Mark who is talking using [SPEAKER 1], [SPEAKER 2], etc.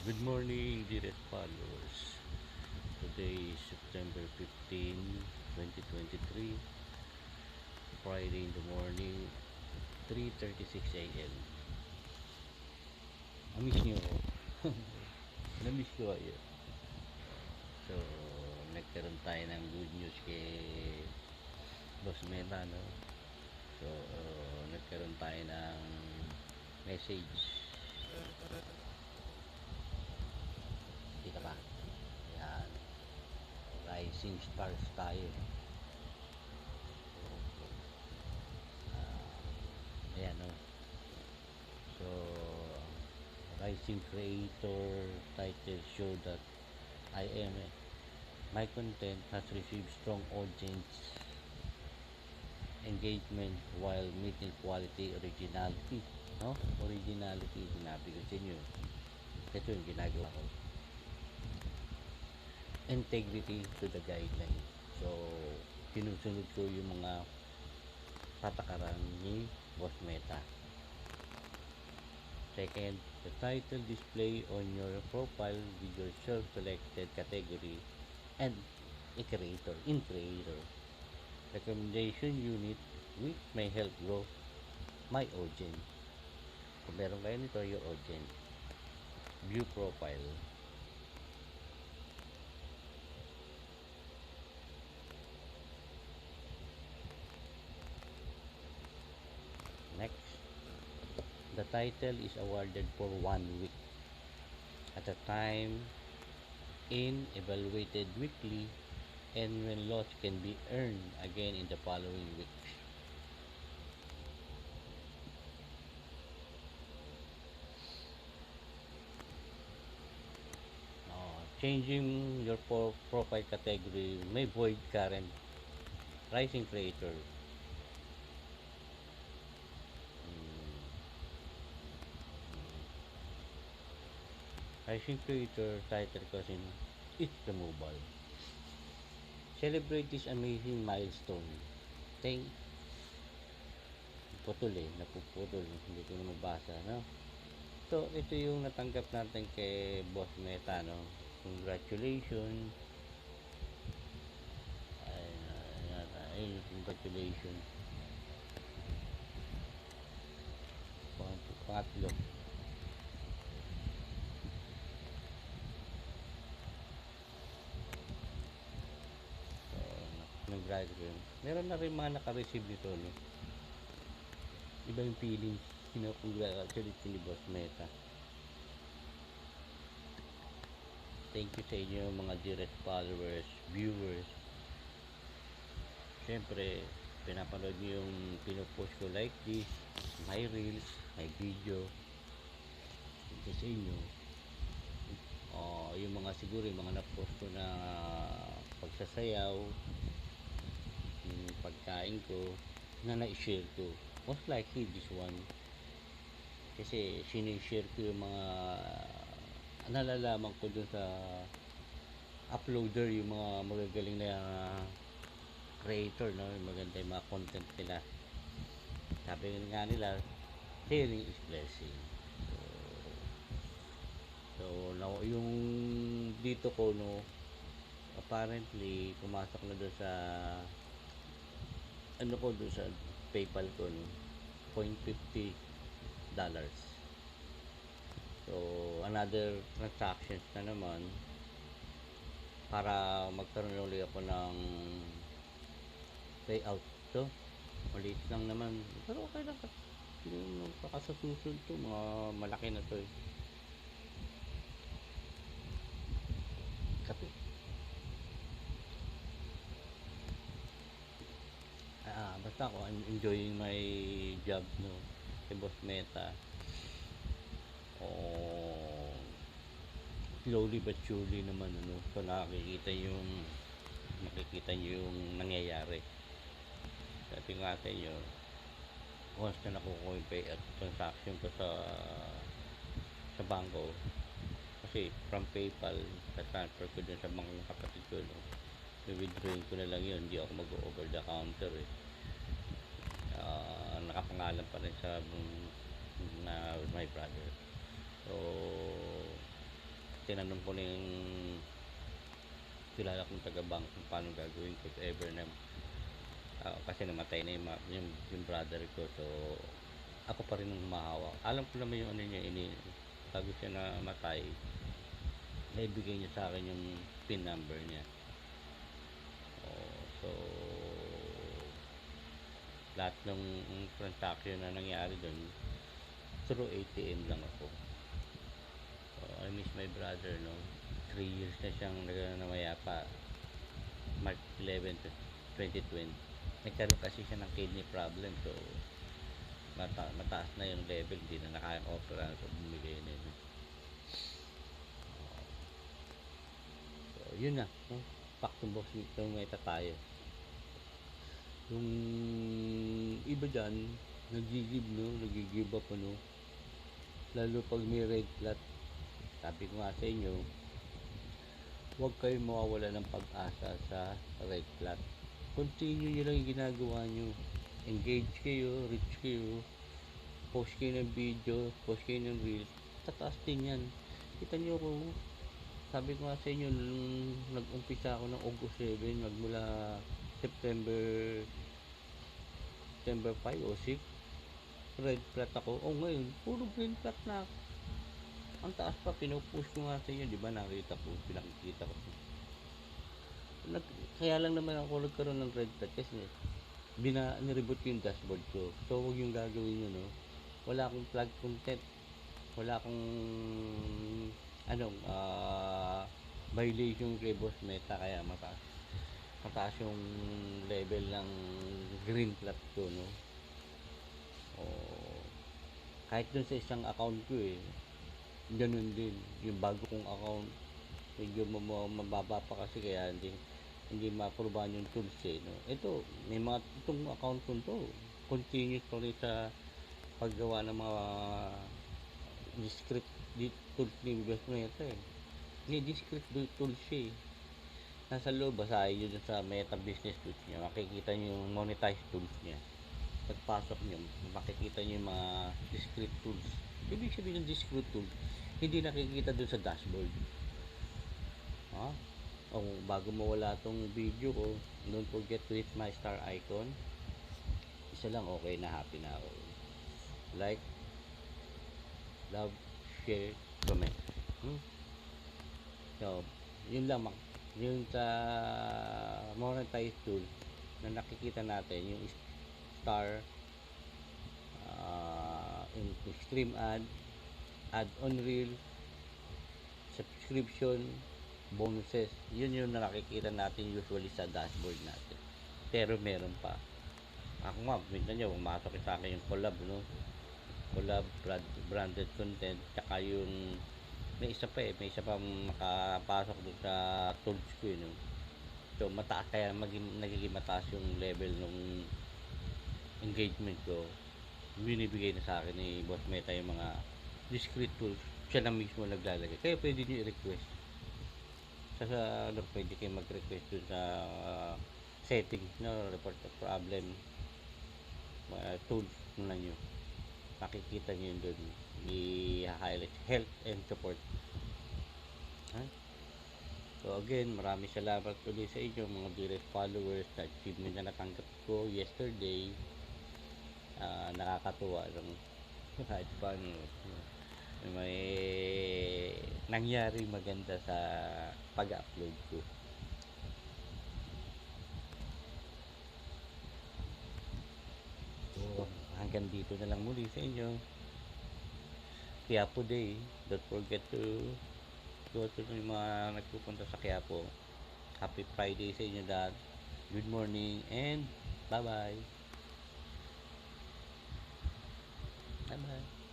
[SPEAKER 1] Good morning, dearest followers. Today is September 15, 2023, Friday in the morning, 3:36 a.m. Namiss niyo ako. Namiss ko kayo. So, nagkaroon tayo ng good news kay Boss Meta, no? So, nagkaroon tayo ng message. Kita ba? Yan. Rising stars tayo. Ayan, no? So, rising creator title show that I am my content has received strong audience engagement while meeting quality originality, no? Originality, sinabi ko sa inyo. Ito yung ginagawa ko. Integrity to the guideline. So, sinusunod ko yung mga patakaran ni Boss Meta. Second, the title display on your profile with your self-selected category and a creator, in creator. Recommendation unit which may help grow my audience. Kung meron kayo nito, your audience. View profile. Next, the title is awarded for 1 week at a time in evaluated weekly, and when lost can be earned again in the following weeks. Changing your profile category may void current rising creator. Rising creator title kasi it's removal. Celebrate this amazing milestone. Thank napuputol, hindi ko na mabasa, no? So, ito yung natanggap natin kay Boss Meta, no? Congratulations. Congratulations. Pangatlo. Nag-graduate. Meron na rin mga naka-receive nito, no? Iba yung feelings. Congratulate ni Boss Meta. Thank you sa inyo mga direct followers, viewers. Siyempre, pinapanood nyo yung pinopost ko like this, my reels, my video. Thank you sa inyo. Yung mga siguro yung mga na-post ko na pagsasayaw, yung pagkain ko, na na-share ko. Most likely this one. Kasi sinishare ko yung mga nalalaman ko dun sa uploader, yung mga magagaling na creator, no? Maganda yung mga content nila. Sabi nga nila, sharing is blessing. So yung dito ko, no, apparently pumasok na doon sa ano ko, doon sa PayPal ko, no, $0.50. So another transactions na naman para magkaroon ulit ako ng payout. So maliit lang naman, pero okay lang, yung baka sa susunod to mga malaki na to, kape. Basta ako, I'm enjoying my job, no, kay Boss Meta. Slowly but surely naman, ano, so makikita nyo yung nangyayari. Sabi nga sa inyo, once na nakukuha yung pay at transaction ko sa bangko, kasi from PayPal transfer ko dun sa mga kapatid ko, no, withdrawing ko na lang yun, hindi ako mag-over the counter, nakapangalan pa rin sa na my brother. So tinanong ko na yung kilala kong taga-bank kung paano gagawin ko if ever na kasi namatay na yung brother ko, so ako pa rin ang humahawak. Alam ko naman yung ano niya, bago siya namatay, naibigay niya sa akin yung PIN number niya. So lahat ng transaction na nangyari doon through ATM lang ako. So I miss my brother, no. 3 years na siyang namayapa. March 11, 2020. Nagkaroon kasi siya ng kidney problem, so mataas na yung level, hindi na nakaka-opera, so bumigay na yun. So yun na, no? Back to box yung meta tayo. Yung iba dyan naggi-give up, ano, lalo pag may red flag. Sabi ko nga sa inyo, huwag kayong mawawala ng pag-asa sa red flag. Continue nyo lang yung ginagawa nyo, engage kayo, reach kayo, post kayo ng video, post kayo ng reels, tataas din yan. Kita nyo ko, sabi ko nga sa inyo, nung nag-umpisa ako ng August 7, magmula September 5 o 6, red flat ako. O ngayon, puro green flat na ako. Ang taas pa, pinupush ko nga sa inyo, di ba, pinakikita ko. Kaya lang naman ako nagkaroon ng red flat kasi nireboot ko yung dashboard ko. So, huwag yung gagawin nyo, no? Wala akong flag content. Wala akong violation kay Boss Meta, kaya mataas yung level ng green flag ko, no? O, kahit dun sa isang account ko, ganun din. Yung bago kong account, medyo mababa pa kasi, kaya hindi ma-aprobahan yung tools, no? Itong account ko to, continuous pa rin sa paggawa ng mga discrete tools ni Boss Meta, Hindi discrete tools siya, Nasa loob, basahin nyo dun sa Meta Business Tools niya, makikita nyo yung monetize tools niya. Pagpasok nyo, makikita nyo yung mga discrete tools. Ibig sabihin ng discrete tools, hindi nakikita dun sa dashboard. Bago mawala tong video ko, don't forget to hit my star icon. Isa lang, okay na, happy na ako. Like, love, share, comment. So, yun lang. Yung sa monetize tool na nakikita natin, yung star, stream add on reel, subscription, bonuses, yun yung nakikita natin usually sa dashboard natin. Pero meron pa. Ako nga, minsan nyo, pumasok sa akin yung collab, no? Collab, branded content, tsaka yung may isa pang makapasok doon sa tools ko, no? So mataas, kaya nagiging mataas yung level ng engagement ko. Binibigay na sa akin ni Boss Meta yung mga discrete tools, siya na mismo naglalagay, kaya pwede nyo i-request pwede kayo mag-request dun sa settings, no? Report the problem, tools na nyo, makikita nyo yun dun, i-highlight health and support. So again, maraming salamat ulit sa inyo mga direct followers sa achievement na natanggap ko yesterday. Nakakatuwa lang kahit paano may nangyari maganda sa pag-upload ko. So hanggang dito na lang muli sa inyo. Quiapo Day, don't forget to go to yung mga nagpupunta sa Quiapo. Happy Friday sa inyo lahat. Good morning and bye bye. Bye bye.